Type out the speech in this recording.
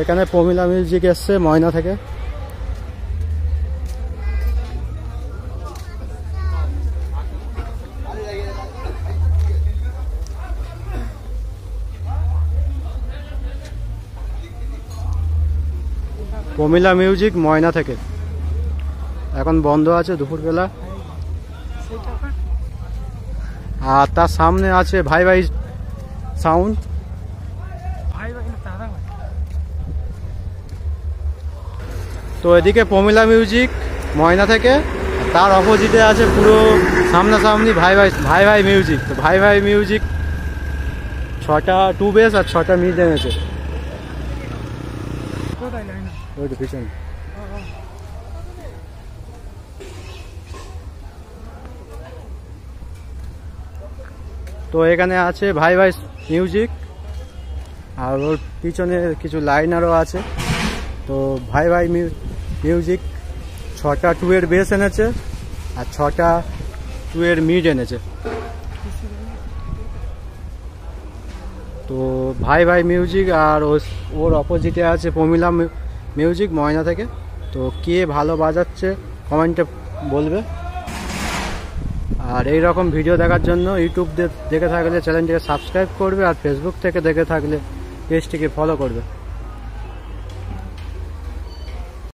এখানে প্রমিলা মিউজিক এসছে ময়না থেকে। প্রমিলা মিউজিক ময়না থেকে এখন বন্ধ আছে দুপুরবেলা। আর তার সামনে আছে ভাই ভাই সাউন্ড। তো এদিকে প্রমিলা মিউজিক ময়না থেকে, তার অপোজিটে আছে পুরো সামনাসামনি ভাই ভাই মিউজিক। তো ভাই ভাই মিউজিক 6টা টু বেস আর 6টা মিড এনেছে। পিছনে তো এখানে আছে ভাই ভাই মিউজিক, আর ওর পিছনে কিছু লাইনারও আছে। তো ভাই ভাই মিউজিক 6টা টু এর বেস এনেছে আর 6টা টু এর মিড এনেছে। তো ভাই ভাই মিউজিক আর ওর অপোজিটে আছে প্রমিলা মিউজিক ময়না থেকে। তো কে ভালো বাজাচ্ছে কমেন্টে বলবে। আর এই রকম ভিডিও দেখার জন্য ইউটিউব দেখে থাকলে চ্যানেলটিকে সাবস্ক্রাইব করবে, আর ফেসবুক থেকে দেখে থাকলে পেজটিকে ফলো করবে।